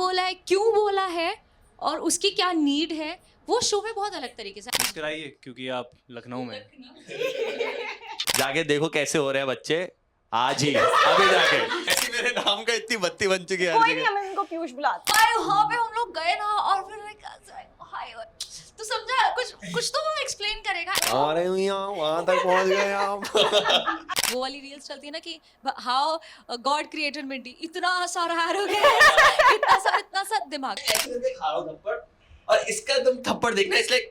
बोला है, क्यों बोला है और उसकी क्या नीड है, वो शो में बहुत अलग तरीके से मुस्कुराइए क्योंकि आप लखनऊ में हैं। जाके देखो कैसे हो रहे हैं बच्चे आज ही अभी जाके ऐसी मेरे नाम का इतनी बत्ती बन चुकी है हर कोई नहीं, जगह। हम इनको पीयूष बुलाते हैं। भाई वहाँ पे हम लोग गए ना और फिर हाय तो समझा कुछ तो वो एक्सप्लेन करेगा। अरे यहाँ वहां तक पहुंच गए आप। वो वाली रील्स चलती है ना कि हाउ गॉड क्रिएटेड मिंटी, इतना सारा एरोगेंस, इतना सा दिमाग। ऐसे करके खा रहा हूँ थप्पड़ और इसका तुम थप्पड़ देखना इसलिए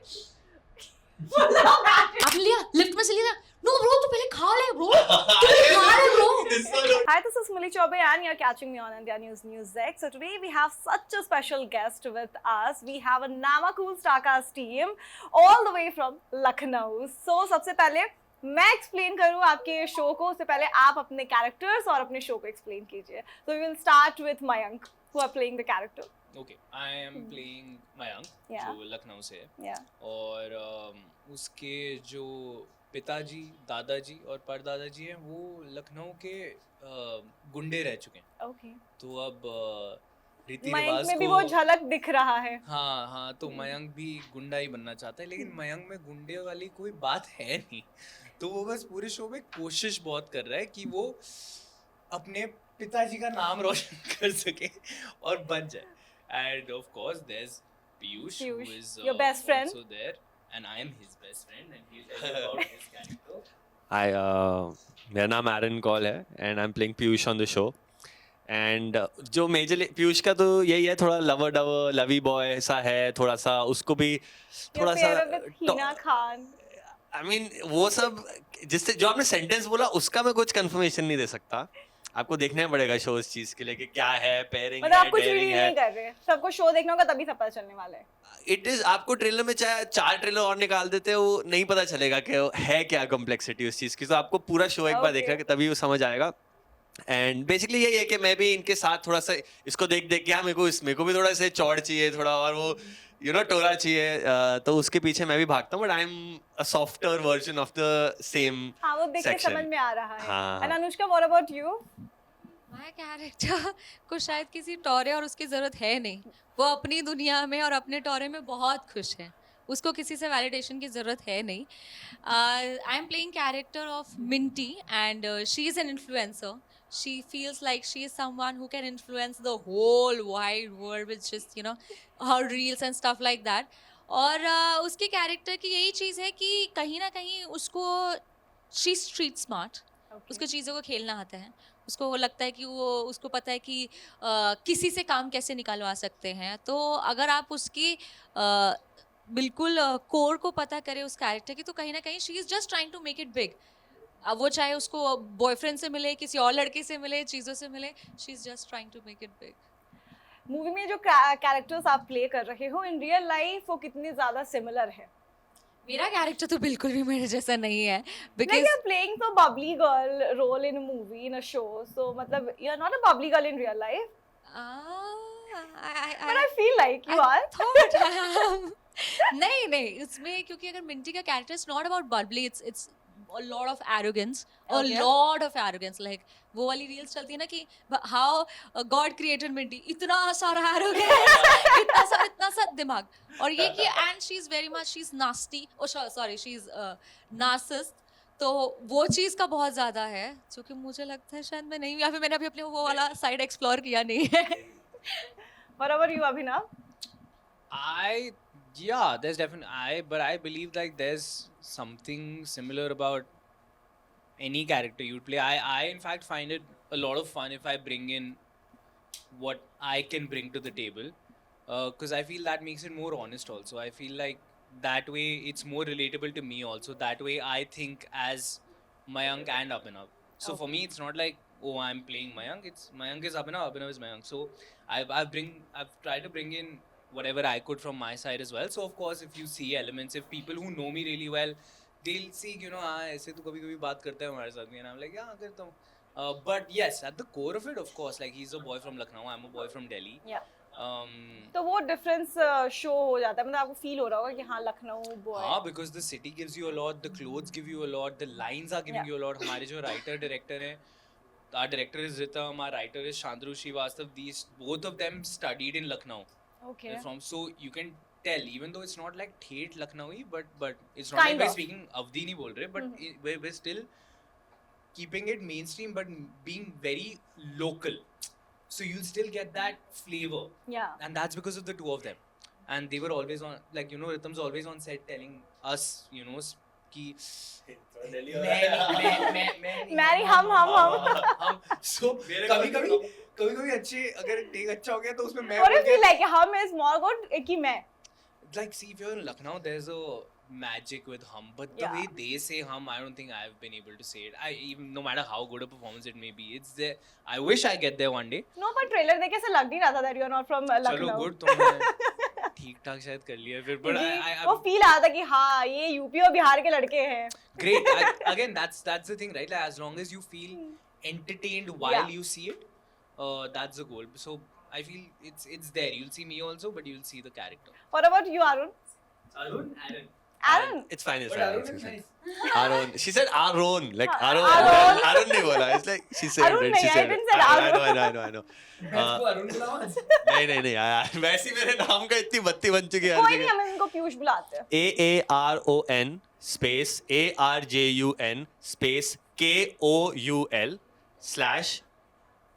आपने लिया लिफ्ट में से लिया? नो ब्रो, तू पहले खा ले ब्रो, तू खा ले bro. Hi, this is Smili Chaubey and you're catching me on India News X. So today we have such a special guest with us. We have a Namakool Starcast team all the way from Lucknow. So सबसे पहले मैं explain करूँ आपके show को, उससे पहले आप अपने कैरेक्टर्स और अपने शो को एक्सप्लेन कीजिए. So we will start with Mayank, who are playing the character. Okay, I am playing Mayank, Yeah. जो लखनऊ से है Yeah. और उसके जो पिताजी, दादाजी और परदादाजी हैं वो लखनऊ के गुंडे रह चुके हैं। Okay. तो अब रीति मयंक रिवाज में भी को वो झलक दिख रहा है. हाँ तो मयंक भी गुंडा ही बनना चाहता है, लेकिन मयंक में गुंडे वाली कोई बात है नहीं। तो वो बस पूरे शो में कोशिश बहुत कर रहा है कि वो अपने पिताजी का नाम रोशन कर सके और बन जाए। And of course there's Piyush, who Piyush, is your best friend. also there, and I am his best friend, and he'll tell you about his character. हाय मेरा नाम एरन कॉल है and I am playing Piyush on the show and जो majorly Piyush का तो यही है, थोड़ा lover डवर लवी boy सा है, थोड़ा सा उसको भी थोड़ा Your सा favorite with Hina Khan. I mean वो सब जिससे जो आपने सेंटेंस बोला उसका मैं कुछ कंफर्मेशन नहीं दे सकता, आपको देखना पड़ेगा शो इस चीज के लिए कि क्या है, पेयरिंग मतलब है, आप कुछ डेयरिंग रिवील है। नहीं कर रहे, सबको शो देखना होगा तभी सब पता चलने वाला है. इट इज आपको ट्रेलर में चाहे 4 ट्रेलर और निकाल देते हो वो नहीं पता चलेगा कि वो है क्या कॉम्प्लेक्सिटी उस चीज की, तो आपको पूरा शो एक बार देखना Okay. कि तभी वो समझ आएगा। एंड बेसिकली यही है कि मैं भी इनके साथ थोड़ा सा इसको देख देख के हाँ मेरे को भी थोड़ा सा चौड़ चाहिए थोड़ा, और वो टोरा चाहिए, तो उसके पीछे मैं भी भागता हूँ, but I am a softer version of the same. हाँ, वो देख के Section. समझ में आ रहा है. हाँ. And Anushka, what about you? My character को शायद किसी टोरे और उसकी ज़रूरत है नहीं, वो अपनी दुनिया में और अपने टोरे में बहुत खुश है, उसको किसी से वैलिडेशन की ज़रूरत है नहीं। I am playing character of Minty and she is an influencer. She feels like she is someone who can influence the whole wide world with just her reels and stuff like that. और उसके character की यही चीज़ है कि कहीं ना कहीं उसको शी स्ट्रीट स्मार्ट, उसको चीज़ों को खेलना आता है, उसको वो लगता है कि वो उसको पता है कि किसी से काम कैसे निकलवा सकते हैं। तो अगर आप उसकी बिल्कुल कोर को पता करें उस कैरेक्टर की, तो कहीं ना कहीं she is just trying to make it big. अब वो चाहे उसको बॉयफ्रेंड से मिले, किसी और लड़के से मिले, चीज़ों से मिले, she is just trying to make it big. Movie में जो कैरेक्टर्स आप प्ले कर रहे हो इन रियल लाइफ वो कितने ज्यादा सिमिलर है? मेरा कैरेक्टर तो बिल्कुल भी मेरे जैसा नहीं है, Like because you're playing so bubbly girl role in a movie, in a show, so मतलब you're not a bubbly girl in real life, but I feel like you are. नहीं उसमें, क्योंकि अगर मिंटी का character is not about Babli, it's a lot of arrogance, a Okay. lot of arrogance. Like वो वाली reels चलती है ना कि how God created मिंटी, इतना सारा arrogance, इतना सा दिमाग, और ये कि and she's very much she's nasty, oh sorry she's narcissist, तो वो चीज़ का बहुत ज़्यादा है जो कि मुझे लगता है शायद मैं नहीं, या फिर मैंने अभी अपने वो वाला साइड एक्सप्लोर किया नहीं है। What about you, Abhinav? But I believe like there's something similar about any character you'd play. I in fact find it a lot of fun if I bring in what I can bring to the table, because I feel that makes it more honest also. I feel like that way it's more relatable to me also. That way I think as Mayank and Abhinav. So for me it's not like, oh, I'm playing Mayank. It's Mayank is Abhinav, Abhinav is Mayank. So I've tried to bring in whatever I could from my side as well. So of course if you see elements, if people who know me really well, they'll see, ऐसे तो कभी-कभी बात करते हैं हमारे साथ में, and I'm like, yeah, करता हूँ. But yes, at the core of it, of course, like he's a boy from Lucknow, I'm a boy from Delhi. Yeah. Um, तो वो डिफरेंस शो हो जाता है, मतलब आपको फील हो रहा होगा कि हाँ लखनऊ बॉय. हाँ, because the city gives you a lot, the clothes give you a lot, the lines are giving Yeah. you a lot. हमारे जो writer director हैं, our director is Ritam, our writer is Chandru Srivastav. These both of them studied in Lucknow. Okay. They're from, so you can tell, even though it's not like Thet Lucknowi, but it's not Kind like we're of. speaking Avdi nahi bol rahe, but we're still keeping it mainstream, but being very local. So you'll still get that flavor, Yeah. and that's because of the two of them. And they were always on, like, you know, Ritam's always on set telling us, you know, कि Mary हम so कभी अच्छे, अगर take अच्छा हो गया तो उसमें मैं और बोल इफ यू लाइक हम इज मोर गुड कि मैं like, see, if you're in Lucknow, there's a magic with hum, but the Yeah. way they say hum, I don't think I've been able to say it. Even no matter how good a performance it may be, it's there. I wish I get there one day. No पर trailer देख के ऐसा लग नहीं रहा था that you are not from चलो Lucknow good, तुमने ठीक ठाक शायद कर लिया फिर, but वो फील आता था कि हाँ ये यूपी और बिहार के लड़के हैं great. Again, that's the thing, right? Like, as long as you feel entertained while Yeah. you see it, that's the goal. So I feel it's there. You'll see me also, but you'll see the character. What about you Arun Aaron. Arun It's fine, it's But fine. Aaron It's is fine. nice. Aaron. She said Aaron, like Aaron. Aaron. Aaron नहीं बोला. It's like she said Arun it. नहीं, She I said didn't it. say Aaron. I know. इसको अरुण बुलाओ आज। नहीं यार. वैसे ही मेरे नाम का इतनी बत्ती बन चुकी है हर कोई नहीं जगह. हम इनको पीयूष बुलाते हैं AARON space ARJUN space KOUL /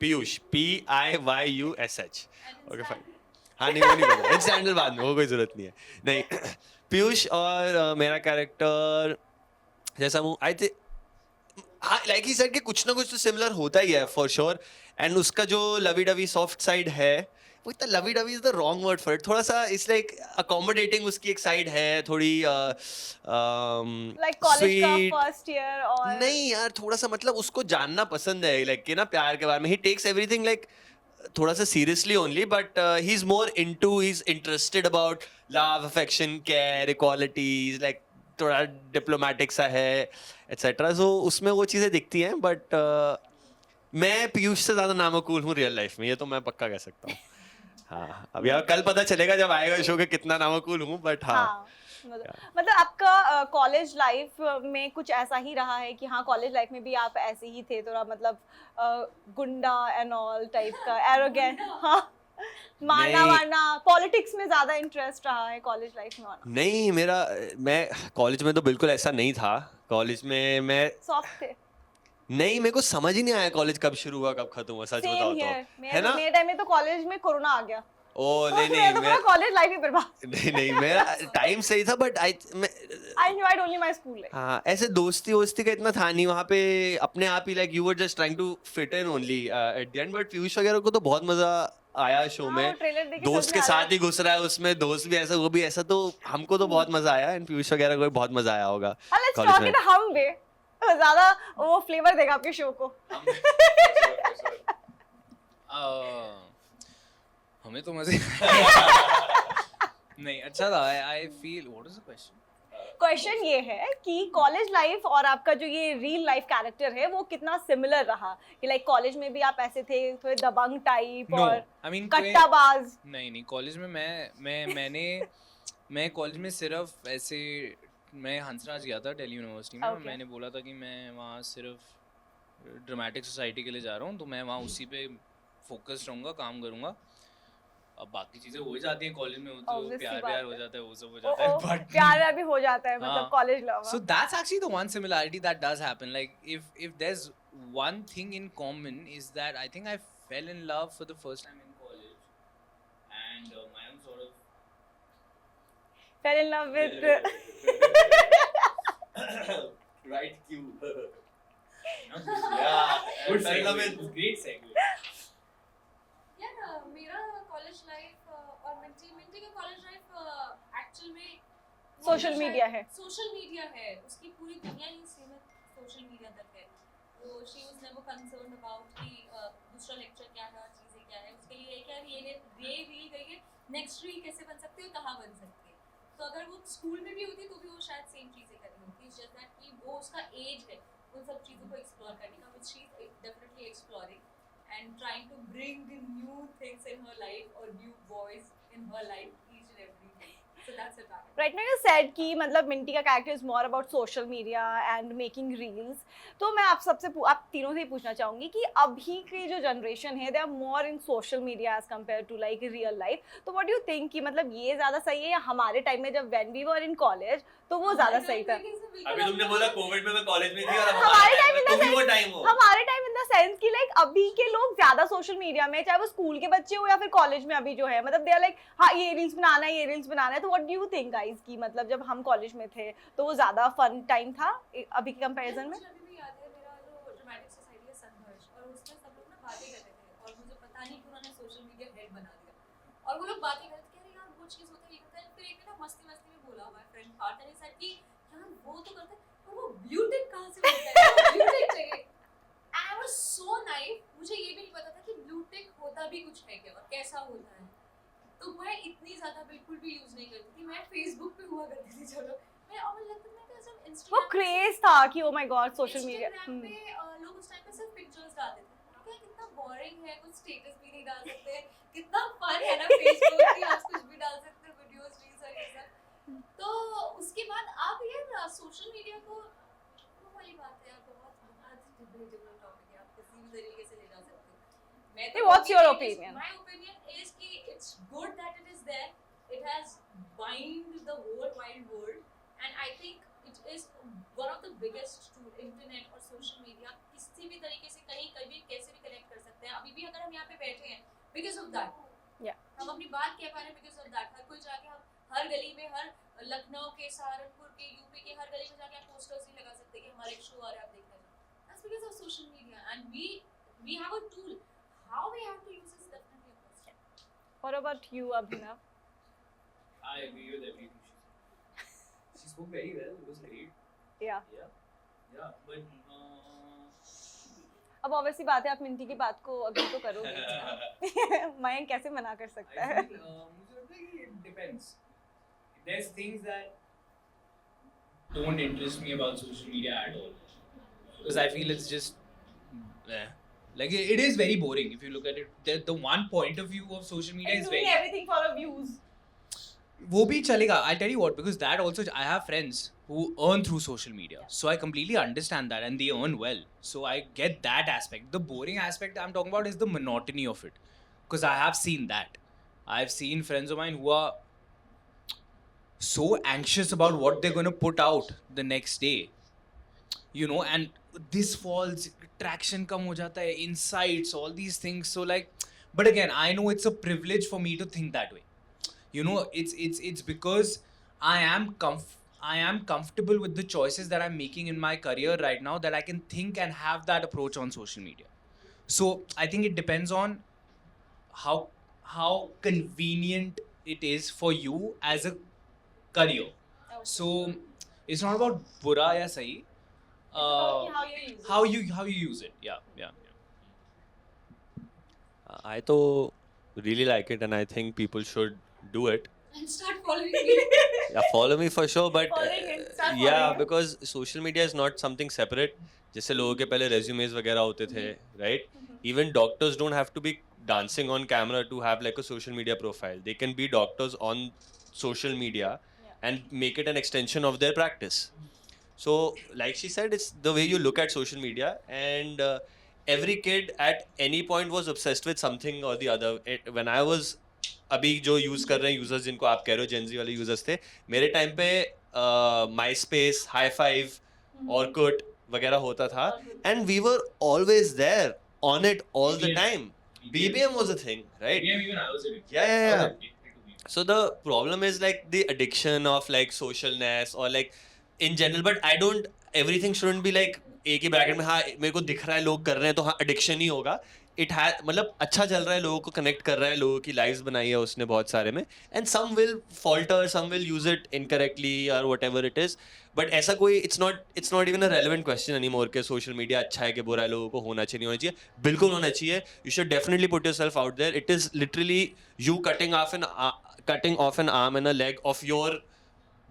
Piyush PIYUSH. Okay fine. हाँ नहीं वो नहीं बोला. It's handle बाद में, वो कोई जरूरत नहीं है. नहीं पीयूष और मेरा कैरेक्टर जैसा हूँ आई थिंक हाँ लाइक ही सेड कि कुछ ना कुछ तो सिमिलर होता ही है फॉर श्योर. एंड उसका जो लवी डवी सॉफ्ट साइड है वो इतना lovey dovey is the wrong word for it. थोड़ा सा इट्स लाइक अकोमोडेटिंग उसकी एक साइड है थोड़ी लाइक कॉलेज का फर्स्ट ईयर और नहीं यार थोड़ा सा मतलब उसको जानना पसंद है लाइक कि ना प्यार के बारे में. ही टेक्स एवरीथिंग लाइक थोड़ा सा seriously only but he is more into he is interested about love affection care equalities like थोड़ा डिप्लोमेटिक सा है एटसेट्रा. सो उसमें वो चीज़ें दिखती हैं बट मैं पीयूष से ज़्यादा नामकूल हूँ रियल लाइफ में. ये तो मैं पक्का कह सकता हूँ. हाँ अब यार कल पता चलेगा जब आएगा शो के कितना नामकूल हूँ बट हाँ मतलब आपका कॉलेज लाइफ में कुछ ऐसा ही रहा है कि हाँ कॉलेज लाइफ में भी आप ऐसे ही थे थोड़ा मतलब गुंडा एंड ऑल टाइप का एरोगेंट हाँ मारना वारना पॉलिटिक्स में ज्यादा इंटरेस्ट रहा है कॉलेज लाइफ में आना नहीं मैं कॉलेज में तो बिल्कुल ऐसा नहीं था. कॉलेज में मैं सॉफ्ट थे नहीं मेरे को समझ ही नहीं आया कॉलेज कब शुरू हुआ कब खत्म हुआ सच बताओ तो है ना. मेरे टाइम में तो कॉलेज में कोरोना आ गया ओ नहीं मैं कॉलेज लाइफ ही बर्बाद नहीं मेरा टाइम सही था but I enjoyed only my school life. हाँ ऐसे दोस्ती का इतना था नहीं वहाँ पे. अपने आप ही like you were just trying to fit in only at the end. But Piyush वगैरह को तो बहुत मजा आया शो में. दोस्त के साथ ही घुस रहा है उसमें दोस्त भी ऐसा वो भी ऐसा तो हमको तो बहुत मजा आया. एंड पीयूष वगैरह को भी बहुत मजा आया होगा कॉलेज में. हम भी ज्यादा वो फ्लेवर देगा आपके शो को. हमें तो मजे नहीं अच्छा था. I feel what is the question. Question ये है कि कॉलेज लाइफ और आपका जो ये रियल लाइफ कैरेक्टर है वो कितना सिमिलर रहा कि लाइक कॉलेज में भी आप ऐसे थे थोड़े दबंग टाइप No, और I mean, कट्टाबाज. नहीं कॉलेज में मैं कॉलेज में सिर्फ ऐसे मैं हंसराज गया था दिल्ली यूनिवर्सिटी में. Okay. मैंने बोला था कि मैं वहाँ सिर्फ ड्रामेटिक सोसाइटी के लिए जा रहा हूँ तो मैं वहाँ उसी पे फोकस रहूँगा काम करूँगा. अब बाकी चीजें हो ही जाती हैं कॉलेज में. तो Obviously प्यार बात हो है. जाता है वो सब हो जाता है बट प्यार भी हो जाता है मतलब हाँ. College love. So that's actually the one similarity that does happen. Like if there's one thing in common is that I think I fell in love for the first time in college, and I am sort of fell in love with right cue. good fell in love segue. with Great segue. यार मेरा college life और Minty का college life actual में social media है. Social media है उसकी पूरी दुनिया ही सीमित सोशल मीडिया तक है. तो she was never concerned about कि दूसरा लेक्चर क्या है और चीजें क्या है. उसके लिए क्या ये रील गई है नेक्स्ट रील कैसे बन सकती है कहाँ बन सकती है. तो अगर वो स्कूल में भी होती तो भी वो शायद सेम चीजें कर रही होती. जस्ट दैट कि वो उसका एज है उन सब चीज़ों को एक्सप्लोर करने का which she is definitely exploring and trying to bring the new things in her life or new boys in her life each and every day. So that's it. Right now you said कि मतलब Minty का character is more about social media and making reels. तो मैं आप तीनों से ही पूछना चाहूंगी कि अभी की जो जनरेशन है they are more in social media as compared to like real life. तो व्हाट डू यू थिंक कि मतलब ये ज्यादा सही है या हमारे टाइम में जब when we were in college तो वो ज्यादा सही था? अभी तुमने बोला कोविड में मैं कॉलेज में थी और हमारे टाइम इन द तुम भी वो टाइम हो. हमारे टाइम इन द सेंस कि लाइक अभी के लोग ज्यादा सोशल मीडिया में, चाहे वो स्कूल के बच्चे हो या फिर कॉलेज में अभी जो है, मतलब दे आर लाइक हाँ ये रील्स बनाना है, ये रील्स बनाना है. तो what do you think guys कि मतलब जब हम कॉलेज में थे तो वो ज्यादा फन टाइम था अभी के कंपैरिजन में? मुझे अभी भी याद है मेरा जो ड्रामेटिक सोसाइटी का संघर्ष, और उसमें सब लोग ना बातें करते थे और मुझे पता नहीं कि उन्होंने सोशल मीडिया हेड बना दिया और वो लोग बातें करते थे, अरे यार वो चीज़ होता है ये होता है. फिर एक ना मस्ती मस्ती में बोला हुआ है फ्रेंड पार्ट ने साथ कि यार वो तो करते हैं पर वो ब्लू टिक कहाँ से मिलता है, ब्लू टिक चाहिए. And I was so naive, मुझे ये भी नहीं पता था कि ब्लू टिक होता भी कुछ है क्या और कैसा होता है. तो मैं इतनी ज़्यादा बिल्कुल भी यूज़ नहीं करती थी. मैं फेसबुक पे हुआ करती थी. चलो मैं और मुझे लगता है मैं जब वो इंस्टाग्राम क्रेज था कि oh my God social media. Instagram पे लोग उस टाइम पे सिर्फ पिक्चर्स डालते थे. क्या कितना बोरिंग है, कुछ स्टेटस भी नहीं डाल सकते. कितना फन है ना फेसबुक कि आज कुछ भी डाल सकते हैं, वीडियोस रील्स और ये सब. तो उसके बाद आप यार सोशल मीडिया को वो वाली बात है, बहुत डिबेटेबल टॉपिक है, आप किसी भी तरीके से ले जा सकते हो. मैं Hey, what's your opinion? My opinion is कि it's good that it is there. It has bind the whole wide world, and I think it is one of the biggest tool. Internet और social media किसी भी तरीके से कहीं कभी कैसे भी कनेक्ट कर सकते हैं. अभी भी अगर हम यहाँ पे बैठे हैं बिकॉज ऑफ दैट, हम अपनी बात कह पा रहे हैं बिकॉज ऑफ दैट. हर कोई जाके हम हर गली में, हर लखनऊ के, सहारनपुर के, यूपी के हर गली में जाके आप पोस्टर्स नहीं लगा सकते कि हमारा एक शो आ रहा है आप देखने जाओ. That's because of social media, and we have a tool. How we have to use is definitely a question. What about you, Abhinav? I agree with everything she said. She spoke very well. It was great. Yeah. Yeah. But अब obviously बात है आप Minty की बात को agree तो करोगे. मयंक कैसे मना कर सकता है? I feel मुझे लगता है कि it depends. There's things that don't interest me about social media at all, because I feel it's just like it is very boring if you look at it. The one point of view of social media And is doing very. everything for views. वो भी चलेगा. I'll tell you what, because that also I have friends who earn through social media, so I completely understand that, and they earn well, so I get that aspect. The boring aspect I'm talking about is the monotony of it, because I have seen that. I've seen friends of mine who are so anxious about what they're going to put out the next day, you know, and this falls, traction kam ho jata hai, insights, all these things. So like, but again, I know it's a privilege for me to think that way. You know, it's because I am comfortable with the choices that I'm making in my career right now, that I can think and have that approach on social media. So I think it depends on how convenient it is for you as a career. So it's not about bura ya sahi. How you use it. Yeah. I तो really like it and I think people should do it. And start following me. Yeah, follow me for sure, but Following it, start yeah, following it. because social media is not something separate. जैसे लोगों के पहले resumes वगैरह होते थे, right? Even doctors don't have to be dancing on camera to have like a social media profile. They can be doctors on social media and make it an extension of their practice. So, like she said, it's the way you look at social media, and every kid at any point was obsessed with something or the other. When I was अभी जो use कर रहे हैं users जिनको आप कह रहे हो जेनजी वाले यूजर्स थे, मेरे टाइम पे माइस्पेस, हाई फाइव, ऑर्कुट वगैरह होता था, and we were always there on it all the time. BBM was a thing, right? Yeah, even I was in it. Yeah. I was addicted to BBM. So the problem is like the addiction of like socialness or like in general, but I don't, everything shouldn't be like एक ही bracket में हाँ मेरे को दिख रहा है लोग कर रहे हैं तो हाँ एडिक्शन ही होगा. इट है मतलब अच्छा चल रहा है, लोगों को कनेक्ट कर रहा है, लोगों की लाइव्स बनाई है उसने बहुत सारे में, and some will falter, some will use it incorrectly और whatever it is. But ऐसा कोई it's not even a relevant question any more के सोशल मीडिया अच्छा है कि बुरा है, लोगों को होना चाहिए नहीं होना चाहिए. बिल्कुल होना चाहिए. You should definitely put yourself out there. It is literally you cutting off an arm and a leg off your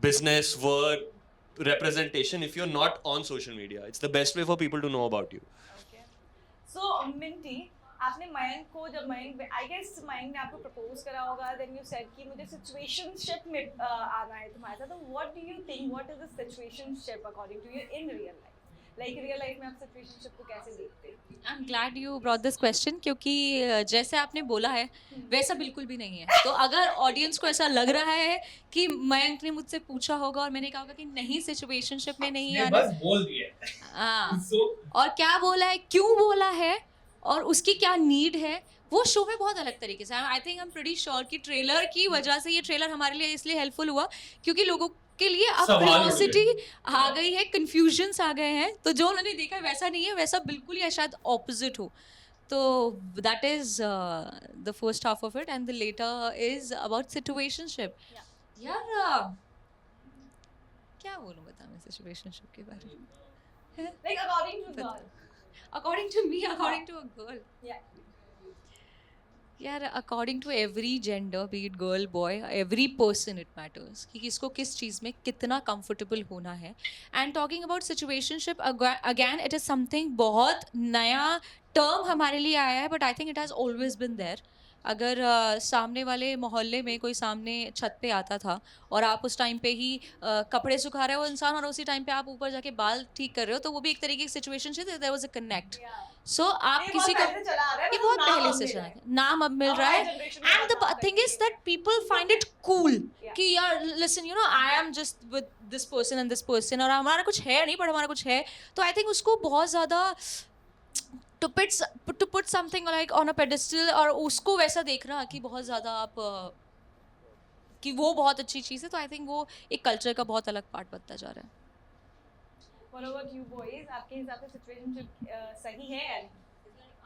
business, work, representation if you're not on social media. It's the best way for people to know about you. Okay. So, Minty, आपने मयंक को जब Mayank I guess Mayank ने आपको propose करा होगा then you said कि मुझे situationship में आना है तुम्हारे साथ, तो what do you think what is the situationship according to you in real life, like real life में आप सिचुएशनशिप को कैसे देखते हैं? I am glad you brought this question, क्योंकि जैसे आपने बोला है वैसा बिल्कुल भी नहीं है। तो अगर ऑडियंस को ऐसा लग रहा है कि मयंक ने मुझसे पूछा होगा और मैंने कहा होगा कि नहीं सिचुएशनशिप में नहीं आना, बस बोल दिया हाँ, so और क्या बोला है, क्यों बोला है और उसकी क्या नीड है, वो शो में बहुत अलग तरीके से I think I am pretty sure कि ट्रेलर की वजह से ये ट्रेलर हमारे लिए इसलिए हेल्पफुल हुआ क्योंकि लोगों के लिए अब सवाल हो गए। क्यूरियोसिटी आ गई है, कंफ्यूजन्स आ गए हैं, तो जो उन्होंने देखा वैसा नहीं है, वैसा बिल्कुल या शायद ऑपोजिट हो। तो that is the first half of it and the latter is about situationship. यार क्या बोलूं बता मैं सिचुएशनशिप के बारे में, like according to girl, according to me, according to a girl, या यार according to every gender, be it girl boy, every person it matters कि किसको किस चीज़ में कितना कंफर्टेबल होना है। And talking about situationship again it is something बहुत नया टर्म हमारे लिए आया है, but I think it has always been there. अगर सामने वाले मोहल्ले में कोई सामने छत पे आता था और आप उस टाइम पे ही कपड़े सुखा रहे हो इंसान और उसी टाइम पे आप ऊपर जाके बाल ठीक कर रहे हो, तो वो भी एक तरीके की सिचुएशन से देयर वाज अ कनेक्ट। सो आप ये किसी बहुत को पहले चला आ रहा है, ये मतलब बहुत नाम पहले अब से मिल चला रहा है। है, नाम अब मिल रहा है। हमारे generation में एंड द बहुत thing is that people find it cool कि यार listen you know I am just with this person and this person, और हमारा कुछ है नहीं बट हमारा कुछ है। तो आई थिंक उसको बहुत ज़्यादा to put something like on a pedestal और उसको वैसा देखना कि बहुत ज़्यादा आप कि वो बहुत अच्छी चीज़ है, तो आई थिंक वो एक कल्चर का बहुत अलग पार्ट बनता जा रहा है। What about you boys? आपके हिसाब से सिचुएशनशिप सही है या नहीं?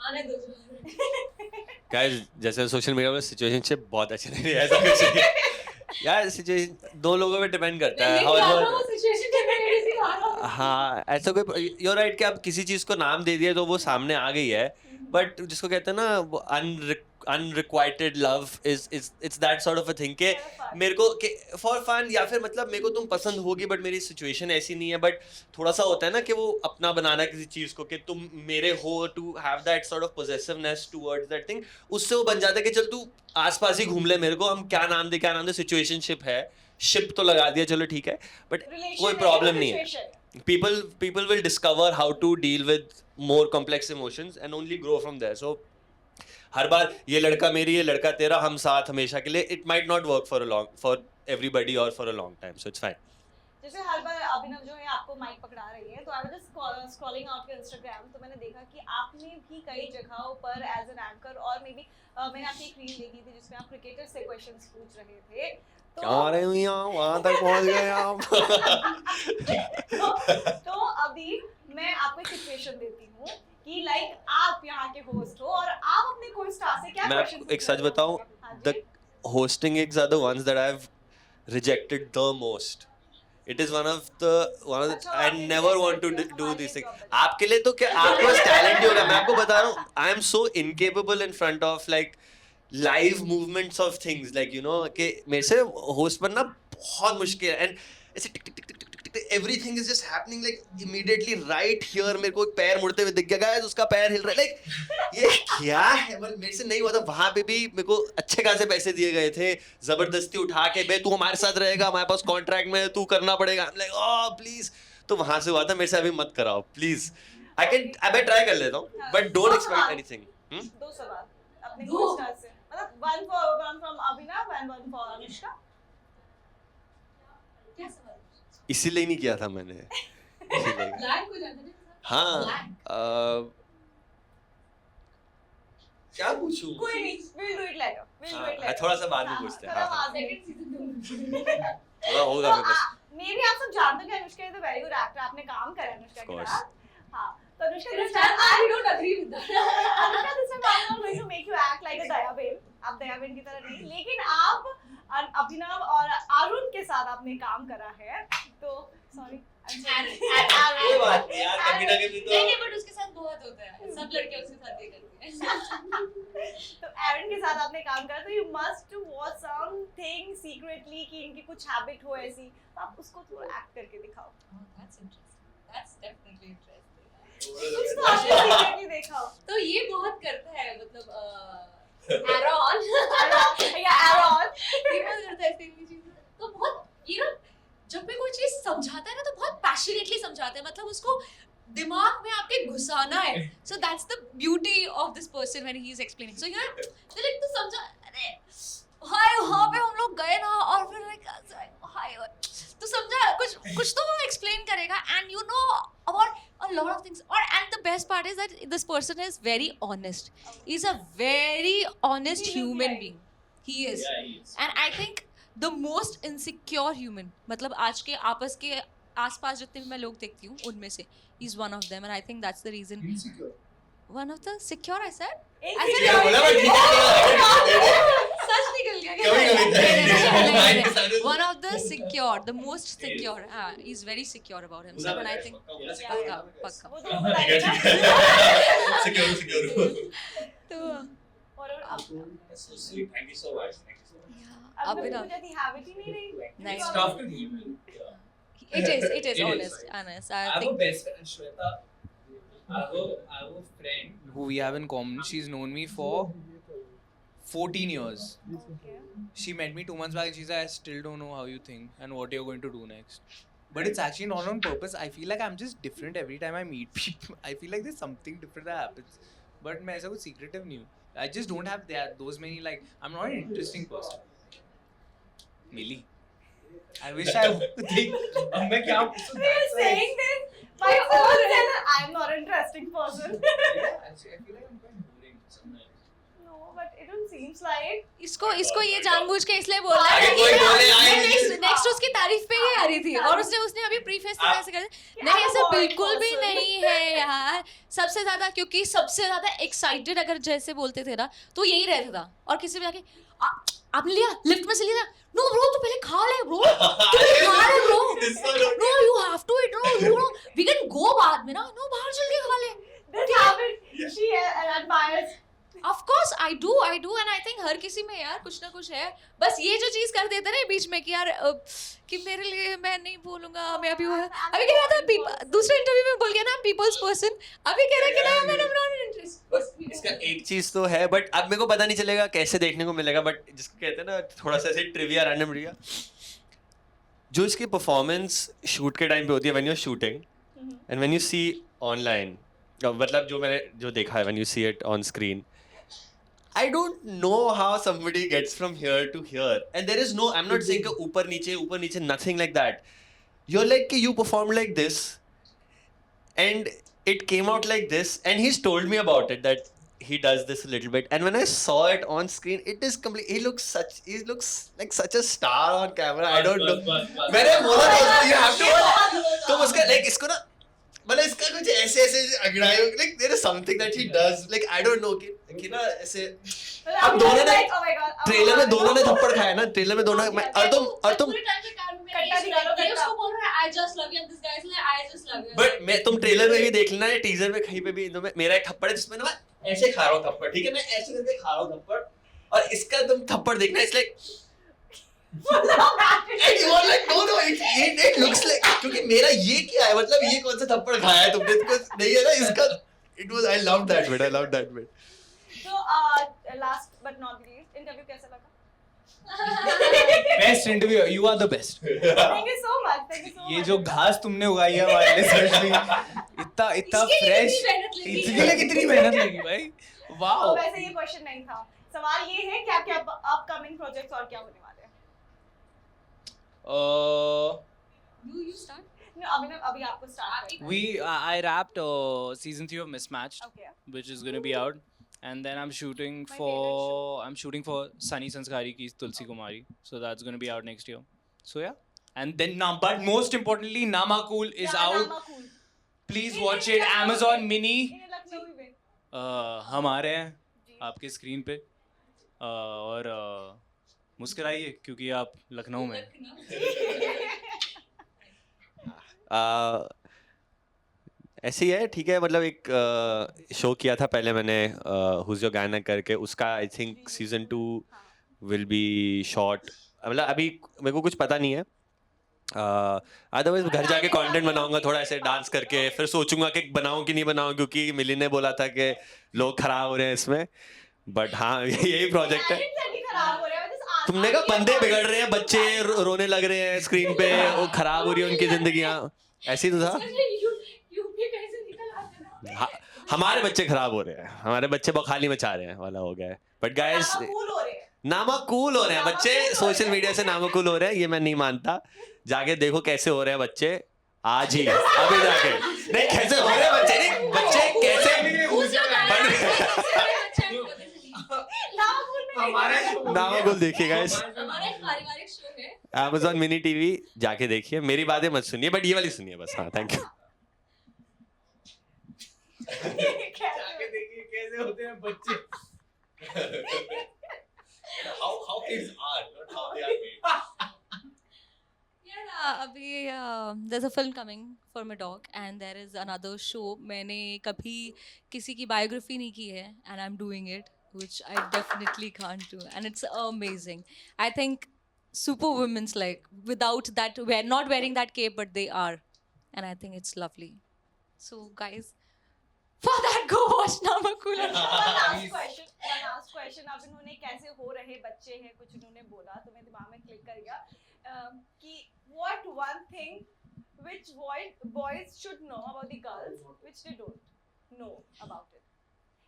आने दो। गाइस जैसे सोशल मीडिया में सिचुएशनशिप बहुत अच्छी नहीं है, ऐसा कुछ नहीं है। यार सिचुएशन दो लोगों पे डिपेंड करता है। हाँ ऐसा कोई you're right कि आप किसी चीज को नाम दे दिया तो वो सामने आ गई है, बट जिसको कहते हैं ना वो unrequited love is it's that sort of a thing के मेरे को फॉर फन या फिर मतलब मेरे को तुम पसंद होगी बट मेरी सिचुएशन ऐसी नहीं है, बट थोड़ा सा होता है ना कि वो अपना बनाना किसी चीज को कि तुम मेरे हो, to have that sort of possessiveness towards that thing, उससे वो बन जाता है कि चल तू आसपास ही घूम ले, मेरे को हम क्या नाम दे सिचुएशनशिप है, शिप तो लगा दिया चलो ठीक है, बट कोई प्रॉब्लम नहीं है। people will discover how to deal with more complex emotions and only grow from there. So हर बार ये लड़का मेरी ये लड़का तेरा हम साथ हमेशा के लिए, it might not work for everybody or for a long time, so it's fine. जैसे हर बार अभिनव जो है आपको माइक पकड़ा रही है, तो I was just scrolling out के इंस्टाग्राम, तो मैंने देखा कि आपने भी कई जगहों पर एज एन एंकर और मे बी मैंने आपकी एक रील देखी थी जिसमें आप क्रिकेटर से क्वेश्चंस पूछ रहे थे, तो क्या रहे हो यहाँ वहाँ तक पहुँच गए आप। तो अभी मैं आपको एक सिचुएशन देती हूँ कि लाइक आप यहाँ के होस्ट हो और आप अपने कोई स्टार से क्या मैं क्वेश्चन आपको एक सच बताऊं, the hosting gigs are the ones that I've rejected the most. It is one of the I never want to do these things. आपके लिए तो क्या आपके पास टैलेंट ही होगा, मैं आपको बता रहा हूँ I am so incapable in front of like live movements of things, like you know कि मेरे से होस्ट बनना बहुत मुश्किल है, and ऐसे टिक टिक टिक टिक टिक टिक everything is just happening like immediately right here, मेरे को एक पैर मुड़ते हुए दिख गया, गाइस उसका पैर हिल रहा है, like ये क्या है, मतलब मेरे से नहीं हुआ था। वहाँ पे भी मेरे को अच्छे खासे पैसे दिए गए थे, जबरदस्ती उठा के बे तू हमारे साथ रहेगा, हमारे पास कॉन्ट्रैक्ट में तू करना पड़ेगा, I'm like oh please, तो वहाँ से हुआ था, मेरे से अभी मत कराओ प्लीज, मैं ट्राई कर लेता हूँ बट डोंट एक्सपेक्ट एनीथिंग। दो सवाल अपने कोई स्टार से, मतलब one from Abhinav and one for Anushka. इसीलिए नहीं किया था मैंने, हाँ क्या पूछूं, कोई नहीं, we'll do it later, we'll do it हाँ, later। थोड़ा सा बाद में पूछते हैं, थोड़ा हाँ, बाद में। थोड़ा होगा मेरे पास। मे भी आप सब जानते हो कि Anushka is a very good actor, आपने काम करा है अनुष्का के साथ, हाँ, तो Anushka this time Anushka this time I'm not going to make you act like a Dayaben, आप दयाबेन की तरह नहीं, लेकिन आप अभिनव और अरुण के साथ आपने काम करा है, तो सॉरी कोई बात नहीं यार, कभी ना कभी तो नहीं बट उसके साथ बहुत होता है, सब लड़के उसके साथ ये करते हैं। तो एरन के साथ आपने काम करा, तो you must watch something secretly कि इनकी कुछ हैबिट हो ऐसी, तो आप उसको थोड़ा एक्ट करके दिखाओ। That's interesting. That's definitely interesting. कुछ तो आपने secretly देखा हो। तो ये बहुत करता है मतलब एरॉन या Aaron। ये बहुत करता है ऐसी चीजें तो बहुत ये ना जब भी कोई चीज समझाता है ना तो बहुत पैशनेटली समझाता है मतलब उसको दिमाग में आपके घुसाना है so that's the beauty of this person when he is explaining so you तो लाइक तू समझा अरे हाय वहाँ पे हम लोग गए ना और फिर लाइक हाय तो समझा कुछ तो वो एक्सप्लेन करेगा and you know about a lot of things or and the best part is that this person is very honest he's a very honest human being he is and I think the most insecure human मतलब आज के आपस के आसपास जितने भी मैं लोग देखती हूँ उनमें से he's one of them and I think that's the reason one of the secure I said क्या बोला मैं ठीक है सच निकल गया कभी-कभी one of the secure the most secure he's very secure about himself and I think पक्का वो तो बताइए ना। सिक्योर तो और That's so sweet. Thank you so much. Thank you so much. अब अब तो ना मुझे दी हैबिट ही नहीं रही। Nice. It's tough to deal with. Yeah. it is It is, honest right. honest I I have a think best friend, Shweta. I have a friend. Who we have in common. She's known me for 14 years. Okay. She met me 2 months back and she said, I still don't know how you think and what you're going to do next. But it's actually not on purpose. I feel like I'm just different every time I meet people. I feel like there's something different that happens. But मैं ऐसा कुछ secretive नहीं हूँ. I just don't have those many like I'm not an interesting person. Millie. I wish I think अब मैं क्या We're saying this. My own said that I'm not an interesting person. Yeah, actually, I feel like I'm quite boring sometimes. No, but it don't seems like. इसको ये जानबूझ के इसलिए बोल रहा है आगे कोई बोले, आगे नेक्स्ट उसकी तारीफ पे ही आ रही थी और उसने अभी प्रीफेस से ऐसे कर नहीं ऐसा बिल्कुल भी नहीं है यार सबसे ज्यादा क्योंकि सबसे ज्यादा एक्साइटेड अगर जैसे बोलते थे ना तो यही रहता था और किसी भी आके आपने लिया लिफ्ट में से लिया नो ब्रो तू पहले खा ले ब्रो तू खा ले bro no you have to eat no you know we can go बाद में ना नो बाहर चल के खा ले This habit she admires. Of course I do and I think हर किसी में यार कुछ ना कुछ है बस ये जो चीज कर देता है ना बीच में कि यार कि मेरे लिए मैं नहीं बोलूंगा मैं अभी कह रहा था दूसरे इंटरव्यू में बोल गया ना पीपल्स पर्सन अभी कह रहा है कि ना मैं नॉट इंटरेस्ट इसका एक चीज तो है बट अब मेरे को पता नहीं चलेगा कैसे देखने को मिलेगा बट जिसको कहते हैं ना थोड़ा सा ऐसे ट्रिविया रैंडम ट्रिविया जो इसकी परफॉर्मेंस शूट के टाइम पे होती है when you are shooting and when you see online मतलब जो मैंने जो देखा है when you see it on screen I don't know how somebody gets from here to here and there is no I'm not saying ऊपर नीचे nothing like that you're like you performed like this and it came out like this and he's told me about it that he does this a little bit and when I saw it on screen it is complete he looks like such a star on camera I don't know मैंने बोला था you have to तुम उसका like इसको ना मतलब इसका कुछ ऐसे अगड़ाई like there is something that he does like I don't know कि ना ऐसे हम दोनों ने ट्रेलर में दोनों ने थप्पड़ खाया ना ट्रेलर में दोनों मैं और तुम बट मैं तुम ट्रेलर में भी देख लेना टीजर में कहीं पे भी मेरा एक थप्पड़ है जिसमें ना मैं ऐसे खा रहा हूँ थप्पड़ ठीक है मैं ऐसे करके खा रहा हूँ थप्पड़ और इसका तुम थप्पड़ देखना it's like and you are like no it looks like क्योंकि मेरा ये क्या है मतलब ये कौन सा थप्पड़ खाया है तुमने कुछ नहीं है ना इसका it was I loved that bit So last but not least interview कैसा लगा? Best interview. You are the best. Thank you so much. ये जो घास तुमने उगाई है हमारे लिए seriously इतना fresh इसके लिए कितनी मेहनत लगी भाई वाओ तो वैसे ये क्वेश्चन नहीं था सवाल ये है क्या क्या अपकमिंग प्रोजेक्ट्स और क्या होने वाले हैं you start अभी आपको start I wrapped season 3 of Mismatched Okay. which is going to be out and then I'm shooting My for Sunny Sanskari ki Tulsi Kumari so that's going to be out next year so yeah and then but most importantly Nama Cool is out please watch it Amazon Mini हम आ रहे हैं आपके screen पे और मुस्कुराइए क्योंकि आप लखनऊ में हैं। ऐसे ही है ठीक है मतलब एक शो किया था पहले मैंने हुज योर गाना करके उसका I think season 2 will be short मतलब अभी मेरे को कुछ पता नहीं है अदरवाइज घर जाके कंटेंट बनाऊंगा थोड़ा ऐसे डांस करके, फिर सोचूंगा कि बनाऊं कि नहीं बनाऊं, क्योंकि मिली ने बोला था कि लोग खराब हो रहे हैं इसमें, बट हाँ यही प्रोजेक्ट है। तुमने कहा बंदे बिगड़ रहे हैं, बच्चे रोने लग रहे हैं स्क्रीन पे, वो खराब हो रही है उनकी जिंदगियां, ऐसे ही तो था। हमारे बच्चे खराब हो रहे हैं, हमारे बच्चे बखाली मचा रहे हैं वाला हो गया है, बट गाइस नामाकूल हो रहे हैं बच्चे, सोशल मीडिया से नामाकूल हो रहे हैं, ये मैं नहीं मानता। जाके देखो कैसे हो रहे हैं बच्चे आज ही, अभी जाके। नहीं कैसे हो रहे हैं बच्चे, नहीं बच्चे कैसे नामाकूल देखिए गाइस, Amazon मिनी टीवी जाके देखिए, मेरी बातें मत सुनिए बट ये वाली सुनिए बस। हाँ थैंक यू। जाके देखिए कैसे होते हैं बच्चे। How kids are, not how they are made. अभी there's a film coming for my dog and there is another show. मैंने कभी किसी की बायोग्राफी नहीं की है and I'm doing it, which I definitely can't do, and it's amazing. I think superwomen's like without that, we're not wearing that cape, but they are, and I think it's lovely. So guys, for that go watch Namakul. One last question. अब इन्होंने कैसे हो रहे बच्चे हैं कुछ इन्होंने बोला तो मेरे दिमाग में क्लिक कर गया कि what one thing which boys should know about the girls which they don't know about it.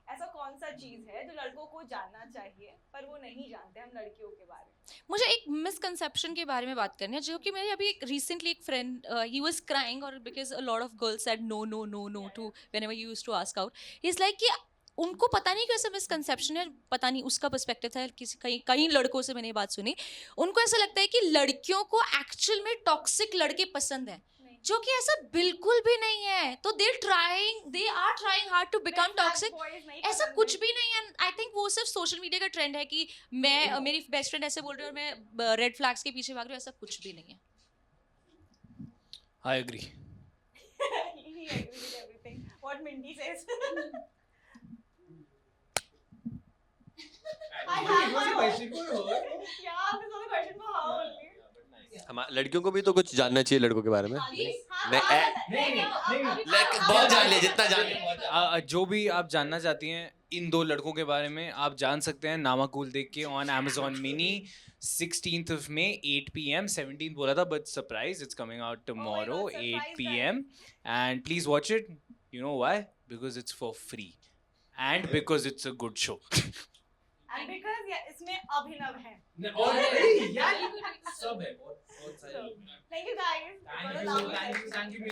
ऐसा कौन सा चीज है जो लड़कों को जानना चाहिए पर वो नहीं जानते हम लड़कियों के बारे में? मुझे एक मिसकंसेप्शन के बारे में बात करनी है, जो कि मेरे अभी एक रिसेंटली एक फ्रेंड ही वाज क्राइंग और because a lot of girls said no no no no to whenever you used to ask out, he is like कि उनको पता नहीं कैसा मिसकंसेप्शन है, पता नहीं उसका पर्सपेक्टिव था, किसी कई लड़कों से मैंने ये बात सुनी, उनको ऐसा लगता है कि लड़कियों को एक्चुअल में टॉक्सिक लड़के पसंद है, जो कि ऐसा बिल्कुल भी नहीं है। तो they are trying hard to become toxic, ऐसा कुछ भी नहीं है। आई थिंक वो सिर्फ सोशल मीडिया का ट्रेंड है कि मैं मेरी बेस्ट फ्रेंड ऐसे बोल रही है और मैं रेड फ्लैग्स के पीछे भाग रही हूँ, ऐसा कुछ भी नहीं है। I agree. He agrees with everything what Mindy says. I have my own. Yeah, this was a question for her only. लड़कियों को भी तो कुछ जानना चाहिए लड़कों के बारे में। बहुत जान ले जितना जान ले। जो भी आप जानना चाहती हैं इन दो लड़कों के बारे में आप जान सकते हैं नामाकूल देख के on Amazon Mini 16th of May 8 PM 17th बोला था but surprise it's coming out tomorrow 8 PM and please watch it. You know why? Because it's for free and because it's a good show. And because इसमें अभिनव है। सब है बहुत सारे। Thank you guys. Thank you.